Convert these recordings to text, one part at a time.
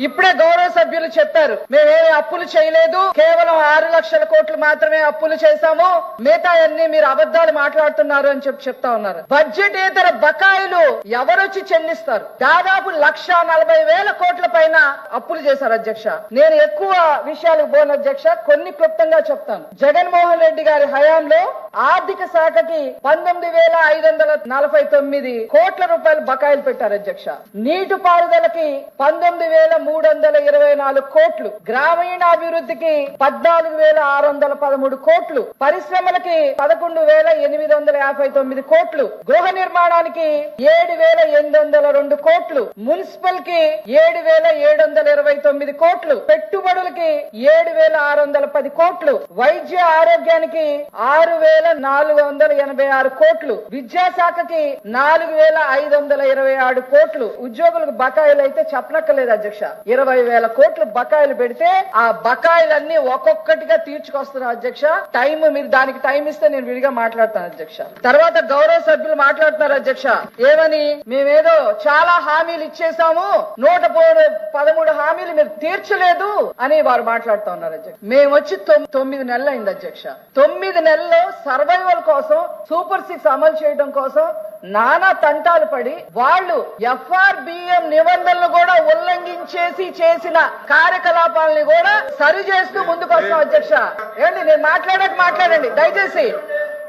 ఇప్పుడే గౌరవ సభ్యులు చెప్పారు, మేమేమి అప్పులు చేయలేదు, కేవలం 6 లక్షల కోట్లు మాత్రమే అప్పులు చేశాము, మిగతా అన్ని మీరు అబద్ధాలు మాట్లాడుతున్నారు అని చెప్తా ఉన్నారు. బడ్జెటేతర బకాయిలు ఎవరొచ్చి చెల్లిస్తారు? దాదాపు 1,40,000 కోట్ల పైన అప్పులు చేశారు అధ్యక్ష. నేను ఎక్కువ విషయాలకు పోను అధ్యక్ష, కొన్ని క్లుప్తంగా చెప్తాను. జగన్మోహన్ రెడ్డి గారి హయాంలో ఆర్థిక శాఖకి 19,549 కోట్ల రూపాయలు బకాయిలు పెట్టారు అధ్యక్ష. నీటిపారుదలకి 19,324 కోట్లు, గ్రామీణాభివృద్ధికి 14,613 కోట్లు, పరిశ్రమలకి 11,859 కోట్లు, గృహ నిర్మాణానికి 7,802 కోట్లు, మున్సిపల్ కి 7,729 కోట్లు, పెట్టుబడులకి 7,610 కోట్లు, వైద్య ఆరోగ్యానికి 6,486 కోట్లు, విద్యాశాఖకి 4,526 కోట్లు, ఉద్యోగులకు బకాయిలు అయితే చెప్పనక్కర్లేదు అధ్యక్ష. 20,000 కోట్లు బకాయిలు పెడితే ఆ బకాయిలన్నీ ఒక్కొక్కటిగా తీర్చుకొస్తున్నారు అధ్యక్ష. మీరు దానికి టైం ఇస్తే నేను విడిగా మాట్లాడతాను అధ్యక్ష. తర్వాత గౌరవ సభ్యులు మాట్లాడుతున్నారు అధ్యక్ష, ఏమని మేమేదో చాలా హామీలు ఇచ్చేసాము, 113 హామీలు మీరు తీర్చలేదు అని వారు మాట్లాడుతూ ఉన్నారు అధ్యక్ష. మేము వచ్చి 9 నెలలు అయింది అధ్యక్ష. 9 నెలల్లో సర్వైవల్ కోసం, సూపర్ 6 అమలు చేయడం కోసం నానా తంటాలు పడి వాళ్ళు FRBM నిబంధనలు కూడా ఉల్లంఘించేసి చేసిన కార్యకలాపాలని కూడా సరి చేస్తూ ముందుకు వస్తాం అధ్యక్ష. ఏంటి నేను మాట్లాడండి దయచేసి.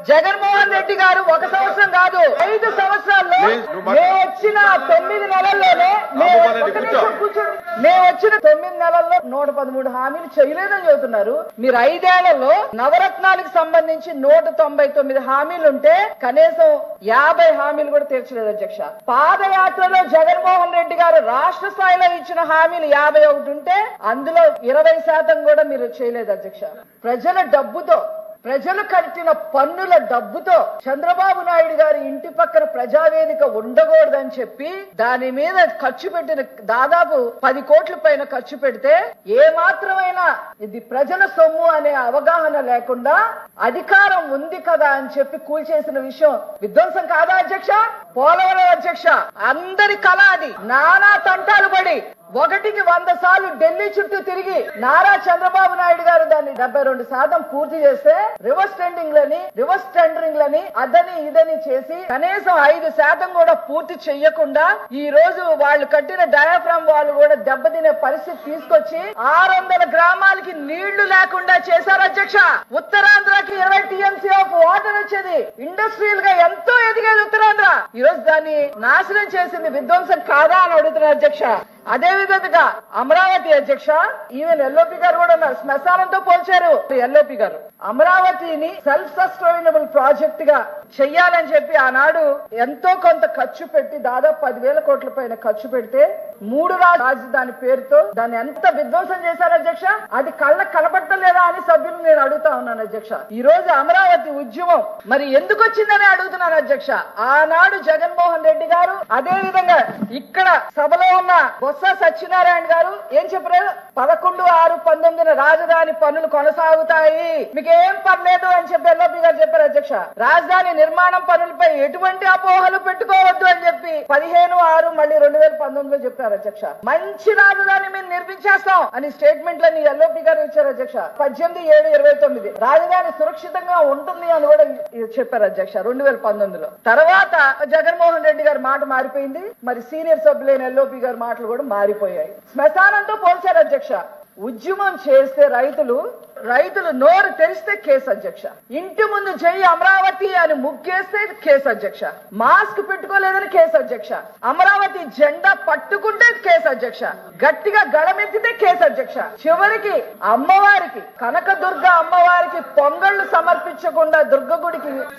జగన్మోహన్ రెడ్డి గారు 1 సంవత్సరం కాదు 5 సంవత్సరాల్లో మేము వచ్చిన 9 నెలల్లోనే మేము వచ్చిన 9 నెలల్లో 113 హామీలు చేయలేదని చెబుతున్నారు. మీరు 5 ఏళ్లలో నవరత్నాలకు సంబంధించి 199 హామీలు ఉంటే కనీసం 50 హామీలు కూడా తీర్చలేదు అధ్యక్ష. పాదయాత్రలో జగన్మోహన్ రెడ్డి గారు రాష్ట్ర స్థాయిలో ఇచ్చిన హామీలు 51 ఉంటే అందులో 20% కూడా మీరు చేయలేదు అధ్యక్ష. ప్రజల డబ్బుతో, ప్రజలు కట్టిన పన్నుల డబ్బుతో చంద్రబాబు నాయుడు గారి ఇంటి పక్కన ప్రజావేదిక ఉండకూడదని చెప్పి దాని మీద ఖర్చు పెట్టిన దాదాపు 10 కోట్ల పైన ఖర్చు పెడితే ఏ మాత్రమైనా ఇది ప్రజల సొమ్ము అనే అవగాహన లేకుండా అధికారం ఉంది కదా అని చెప్పి కూల్చేసిన విషయం విధ్వంసం కాదా అధ్యక్ష? పోలవరం అధ్యక్ష, అందరి కళ అది. నానా తంటాలు పడి 1కి 100 సార్లు ఢిల్లీ చుట్టూ తిరిగి నారా చంద్రబాబు నాయుడు గారు దాన్ని 72% పూర్తి చేస్తే రివర్స్ టెండరింగ్ లని అదని ఇదని చేసి కనీసం 5% కూడా పూర్తి చెయ్యకుండా ఈ రోజు వాళ్ళు కట్టిన డయాఫ్రామ్ వాళ్ళు కూడా దెబ్బతినే పరిస్థితి తీసుకొచ్చి 600 గ్రామాలకి నీళ్లు లేకుండా చేశారు అధ్యక్ష. ఉత్తరాంధ్రకి 20 TMC ఆఫ్ వాటర్ వచ్చేది, ఇండస్ట్రియల్ గా ఎంతో ఎదిగేది ఉత్తరాంధ్ర. ఈ రోజు దాన్ని నాశనం చేసింది విధ్వంసం కాదా అని అడుగుతున్నారు అధ్యక్ష. అదే విధంగా అమరావతి అధ్యక్ష, ఈవెన్ ఎల్ఓపి గారు కూడా ఉన్నారు, శ్మశానంతో పోల్చారు ఎల్ఓపి గారు. అమరావతిని సెల్ఫ్ సస్టైనబుల్ ప్రాజెక్ట్ గా చెయ్యాలని చెప్పి ఆనాడు ఎంతో కొంత ఖర్చు పెట్టి దాదాపు 10,000 కోట్ల పైన ఖర్చు పెడితే 3 రాజధాని పేరుతో దాన్ని ఎంత విధ్వంసం చేశారు అధ్యక్ష. అది కళ్ళకు కనపడటం లేదా అని సభ్యులు నేను అడుగుతా ఉన్నాను అధ్యక్ష. ఈ రోజు అమరావతి ఉద్యమం మరి ఎందుకు వచ్చిందని అడుగుతున్నాను అధ్యక్ష. ఆనాడు జగన్మోహన్ రెడ్డి గారు, అదే విధంగా ఇక్కడ సభలో ఉన్న బొత్స సత్యనారాయణ గారు ఏం చెప్పారు? 11/6/19 రాజధాని పనులు కొనసాగుతాయి, మీకేం పర్లేదు అని చెప్పి ఎల్ఓపి గారు చెప్పారు అధ్యక్ష. రాజధాని నిర్మాణం పనులపై ఎటువంటి అపోహలు పెట్టుకోవద్దు అని చెప్పి 15/6 మళ్ళీ 2019లో చెప్పారు అధ్యక్ష. మంచి రాజధాని మేము నిర్మించేస్తాం అని స్టేట్మెంట్లని ఎల్ఓపి గారు ఇచ్చారు అధ్యక్ష. 18/7/29 రాజధాని సురక్షితంగా ఉంటుంది అని కూడా చెప్పారు అధ్యక్ష 2019లో. తర్వాత జగన్మోహన్ రెడ్డి గారి మాట మారిపోయింది, మరి సీనియర్ సభ్యులైన ఎల్ఓపి గారి మాటలు కూడా మారిపోయాయి. శ్మశానంతో పోల్చారు అధ్యక్ష. ఉద్యమం చేస్తే రైతులు నోరు తెరిస్తే కేసు అధ్యక్ష. ఇంటి ముందు జై అమరావతి అని ముగ్గేస్తే కేసు అధ్యక్ష. మాస్క్ పెట్టుకోలేదని కేసు అధ్యక్ష. అమరావతి జెండా పట్టుకుంటే కేసు అధ్యక్ష. గట్టిగా గళమెత్తితే కేసు అధ్యక్ష. చివరికి అమ్మవారికి, కనకదుర్గ అమ్మవారికి పొంగళ్లు సమర్పించకుండా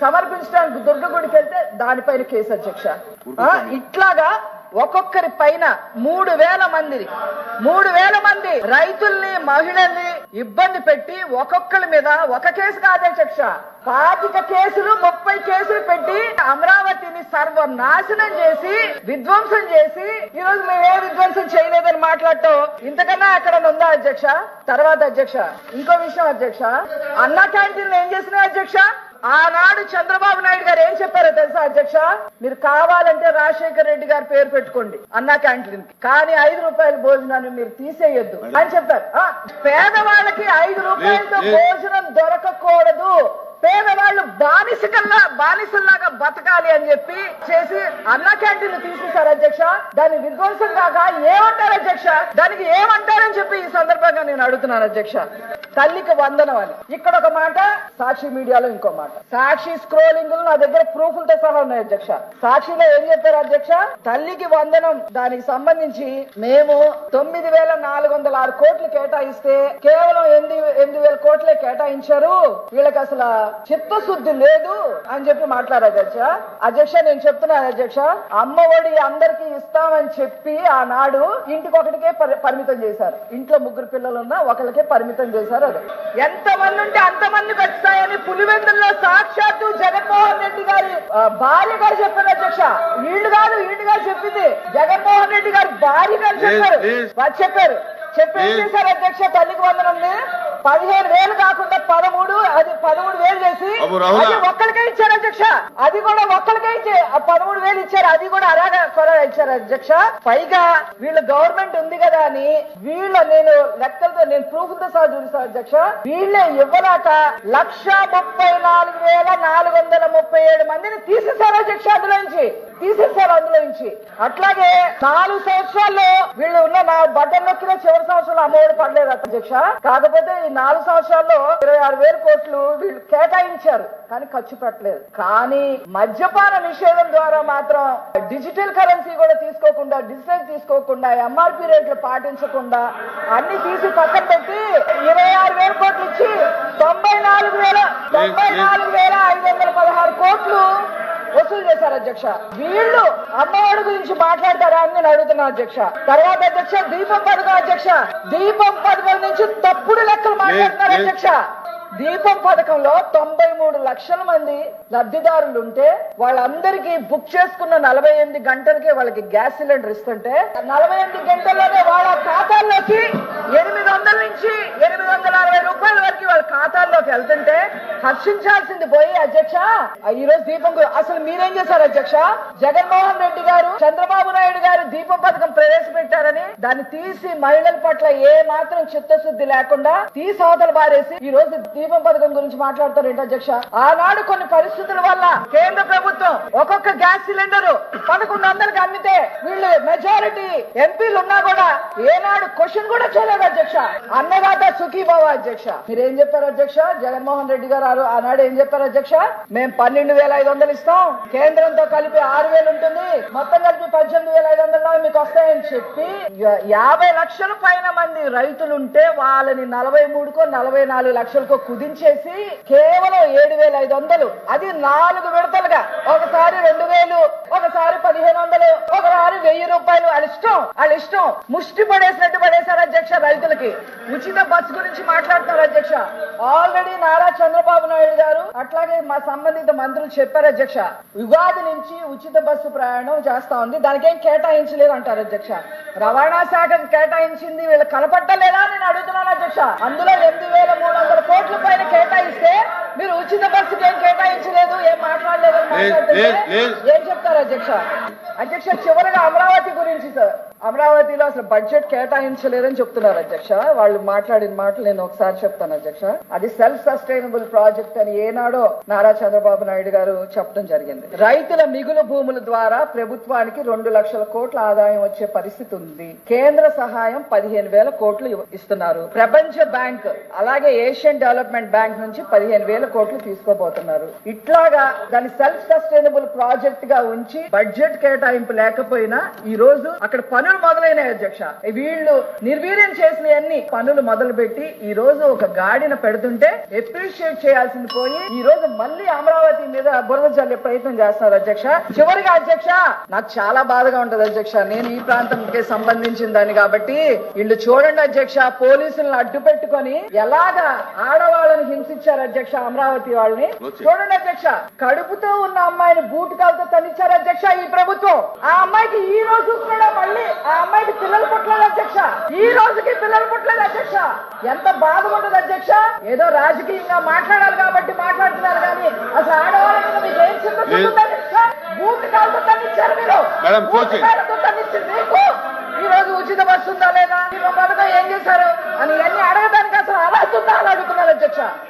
సమర్పించడానికి దుర్గ గుడికి వెళ్తే దానిపైన కేసు అధ్యక్ష. ఇట్లాగా ఒక్కొక్కరి పైన 3,000 మంది రైతుల్ని, మహిళల్ని ఇబ్బంది పెట్టి ఒక్కొక్కరి మీద ఒక కేసు కాదు అధ్యక్ష, 25 కేసులు 30 కేసులు పెట్టి అమరావతిని సర్వనాశనం చేసి విధ్వంసం చేసి ఈ రోజు మేమే విధ్వంసం చేయలేదని మాట్లాడటం ఇంతకన్నా అక్కడ ఉందా అధ్యక్ష? తర్వాత అధ్యక్ష ఇంకో విషయం అధ్యక్ష, అన్న క్యాంటీన్లు ఏం చేసినాయి అధ్యక్ష? ఆనాడు చంద్రబాబు నాయుడు గారు ఏం చెప్పారో తెలుసా అధ్యక్ష, మీరు కావాలంటే రాజశేఖర రెడ్డి గారి పేరు పెట్టుకోండి అన్నా క్యాంటీన్ కి, కానీ 5 రూపాయల భోజనాన్ని మీరు తీసేయొద్దు అని చెప్పారు. పేదవాళ్ళకి 5 రూపాయలతో భోజనం దొరకకూడదు, పేదవాళ్ళు బానిసల్లాగా బతకాలి అని చెప్పి చేసి అన్నా క్యాంటీన్ తీసేశారు అధ్యక్ష. దాని విధ్వంసం కాక ఏమంటారు అధ్యక్ష, దానికి ఏమంటారని చెప్పి ఈ సందర్భంగా నేను అడుగుతున్నాను అధ్యక్ష. తల్లికి వందనం అని ఇక్కడ ఒక మాట, సాక్షి మీడియాలో ఇంకో మాట. సాక్షి స్క్రోలింగ్ నా దగ్గర ప్రూఫ్లతో సహా ఉన్నాయి అధ్యక్ష. సాక్షిలో ఏం చెప్పారు అధ్యక్ష, తల్లికి వందనం దానికి సంబంధించి మేము 9,406 కోట్లు కేటాయిస్తే కేవలం 8,000 కోట్లే కేటాయించారు, వీళ్ళకి అసలు చిత్తశుద్ధి లేదు అని చెప్పి మాట్లాడారు అధ్యక్ష. అధ్యక్ష నేను చెప్తున్నాను అధ్యక్ష, అమ్మ ఒడి అందరికి ఇస్తామని చెప్పి ఆనాడు ఇంటికొకటికే పరిమితం చేశారు. ఇంట్లో 3 పిల్లలు ఉన్నా ఒకరికే పరిమితం చేశారు. అది ఎంతమంది ఉంటే అంతమందికి వచ్చాయని పులివెందుల్లో సాక్షాత్తు జగన్మోహన్ రెడ్డి గారి భార్య గారు చెప్పారు అధ్యక్ష. వీళ్ళు కాదు చెప్పింది, జగన్మోహన్ రెడ్డి గారి భార్య గారు చెప్పారు. చెప్పి ఏం చేశారు అధ్యక్ష, తల్లికి వందనం 15,000 కాకుండా 13,000 చేసి అది ఒక్కరికే ఇచ్చారు అధ్యక్ష. అది కూడా ఒక్కరికే ఇచ్చే 13,000 ఇచ్చారు, అది కూడా అరాగా కొరగా ఇచ్చారు అధ్యక్ష. పైగా వీళ్ళ గవర్నమెంట్ ఉంది కదా అని నేను లెక్కలతో ప్రూఫ్లతో సహా చూపిస్తాను అధ్యక్ష. వీళ్ళే ఇవ్వలేక 1,34,437 మందిని తీసేశారు అధ్యక్ష, అందులో నుంచి. అట్లాగే 4 సంవత్సరాల్లో వీళ్ళు ఉన్న నా బట్టన్ నొక్కిన చివరి సంవత్సరంలో అమ్మఒడి పడలేదు అధ్యక్ష. కాకపోతే ఈ 4 సంవత్సరాల్లో 26,000 కోట్లు వీళ్ళు కేటాయించారు కానీ ఖర్చు పెట్టలేదు. కానీ మద్యపాన నిషేధం ద్వారా మాత్రం డిజిటల్ కరెన్సీ కూడా తీసుకోకుండా ఎంఆర్పీ రేట్లు పాటించకుండా అన్ని తీసి పక్కన పెట్టి 26,000 కోట్లు ఇచ్చి 94,516 కోట్లు వసూలు చేశారు అధ్యక్ష. వీళ్ళు అమ్మఒడి గురించి మాట్లాడతారా అని నేను అడుగుతున్నా అధ్యక్ష. తర్వాత అధ్యక్ష దీపం పథకం అధ్యక్ష, దీపం పథకం నుంచి తప్పుడు లెక్కలు మాట్లాడుతున్నారు అధ్యక్ష. దీపం పథకంలో 93 లక్షల మంది లబ్ధిదారులు ఉంటే వాళ్ళందరికీ బుక్ చేసుకున్న 48 గంటలకే వాళ్ళకి గ్యాస్ సిలిండర్ ఇస్తుంటే 48 గంటల్లోనే వాళ్ళ ఖాతాల్లోకి 800 నుంచి 860 రూపాయల వరకు వాళ్ళ ఖాతాల్లోకి వెళ్తుంటే హర్షించాల్సింది పోయి అధ్యక్ష ఈ రోజు దీపం అసలు మీరేం చేశారు అధ్యక్ష, జగన్మోహన్ రెడ్డి గారు చంద్రబాబు నాయుడు గారు దీపం పథకం ప్రవేశపెట్టారని దాన్ని తీసి మహిళల పట్ల ఏ మాత్రం చిత్తశుద్ధి లేకుండా తీసి అవతల బారేసి ఈ రోజు దీపం పథకం గురించి మాట్లాడతారు ఏంటి అధ్యక్ష. ఆనాడు కొన్ని పరిస్థితుల వల్ల కేంద్ర ప్రభుత్వం ఒక్కొక్క గ్యాస్ సిలిండర్ 1,100కి అమ్మితే వీళ్ళు మెజారిటీ ఎంపీలు ఉన్నా కూడా ఏనాడు క్వశ్చన్ కూడా చేయలేదు అధ్యక్ష. అన్నదాత సుఖీభవ అధ్యక్ష. మీరేం చెప్పారు అధ్యక్ష, జగన్మోహన్ రెడ్డి గారు ఆనాడు ఏం చెప్పారు అధ్యక్ష, మేము 12,500 ఇస్తాం, కేంద్రంతో కలిపి 6,000 ఉంటుంది, మొత్తం కలిపి 18,500 మీకు వస్తాయని చెప్పి 50 లక్షల పైన మంది రైతులుంటే వాళ్ళని 43కో 44 లక్షలకో కుదించేసి కేవలం 7,500, అది 4 విడతలుగా, ఒకసారి 2,000, ఒకసారి 1,500, ఒకసారి 1,000 రూపాయలు. వాళ్ళ ఇష్టం ముష్టి పడేసినట్టు పడేశారు అధ్యక్ష. రైతులకి ఉచిత బస్సు గురించి మాట్లాడుతున్నారు అధ్యక్ష. ఆల్రెడీ నారా చంద్రబాబు నాయుడు గారు అట్లాగే మా సంబంధిత మంత్రులు చెప్పారు అధ్యక్ష, ఉగాది నుంచి ఉచిత బస్సు ప్రయాణం చేస్తా ఉంది, దానికి ఏం కేటాయించలేదు అంటారు అధ్యక్ష. రవాణా శాఖ కేటాయించింది వీళ్ళు కనపట్టలేదా నేను అడుగుతున్నాను అధ్యక్ష. అందులో 8,300 కోట్ల పైన కేటాయిస్తే మీరు ఉచిత బస్సుకి ఏం కేటాయించలేదు, ఏం మాట్లాడలేదు అని మాట్లాడుతుంటే ఏం చెప్తారు అధ్యక్ష. చివరిగా అమరావతి గురించి సార్, అమరావతిలో అసలు బడ్జెట్ కేటాయించలేదని చెప్తున్నారు అధ్యక్ష. వాళ్ళు మాట్లాడిన మాటలు నేను ఒకసారి చెప్తాను అధ్యక్ష. అది సెల్ఫ్ సస్టైనబుల్ ప్రాజెక్ట్ అని ఏనాడో నారా చంద్రబాబు నాయుడు గారు చెప్పడం జరిగింది. రైతుల మిగులు భూముల ద్వారా ప్రభుత్వానికి 2 లక్షల కోట్ల ఆదాయం వచ్చే పరిస్థితి ఉంది. కేంద్ర సహాయం 15,000 కోట్లు ఇస్తున్నారు. ప్రపంచ బ్యాంక్ అలాగే ఏషియన్ డెవలప్మెంట్ బ్యాంక్ నుంచి 15,000 కోట్లు తీసుకోబోతున్నారు. ఇట్లాగా దాన్ని సెల్ఫ్ సస్టైనబుల్ ప్రాజెక్ట్ గా ఉంచి బడ్జెట్ కేటాయింపు లేకపోయినా ఈ రోజు అక్కడ పనులు మొదలైనాయి అధ్యక్ష. వీళ్ళు నిర్వీర్యం చేసినవన్నీ పనులు మొదలు పెట్టి ఈ రోజు ఒక గాడిన పెడుతుంటే అప్రిషియేట్ చేయాల్సింది పోయి ఈ రోజు మళ్ళీ అమరావతి మీద బురద చల్లే ప్రయత్నం చేస్తున్నారు అధ్యక్ష. చివరిగా అధ్యక్ష నాకు చాలా బాధగా ఉంటది అధ్యక్ష, నేను ఈ ప్రాంతంకి సంబంధించిన దాన్ని కాబట్టి వీళ్ళు చూడండి అధ్యక్ష, పోలీసులను అడ్డు పెట్టుకొని ఎలాగా ఆడవాళ్ళని హింసించారు అధ్యక్ష. అమరావతి వాళ్ళని చూడండి అధ్యక్ష, కడుపుతో ఉన్న అమ్మాయిని బూటుకాలతో తనిచ్చారు అధ్యక్ష ఈ ప్రభుత్వం. ఆ అమ్మాయికి ఈ రోజు కూడా మళ్ళీ ఆ అమ్మాయికి పిల్లలు పుట్టలేదు అధ్యక్ష. ఈ రోజుకి పిల్లలు పుట్టలేదు అధ్యక్ష. ఎంత బాధగా ఉంటుంది అధ్యక్ష. ఏదో రాజకీయంగా మాట్లాడాలి కాబట్టి మాట్లాడుతున్నారు కానీ అసలు ఆడవాళ్ళ మీద మీకు ఏం చిన్న అధ్యక్ష. బూత్ కాలతో కన్నిచ్చారు మీరు. బూత్ కాలతో కన్నిచ్చింది మీకు ఈ రోజు ఉచిత బస్సు ఉందా లేదా, ఈ పథకం ఏం చేశారు అని అన్ని అడగడానికి అసలు అర్హత ఉందా అని అడుగుతున్నారు అధ్యక్ష.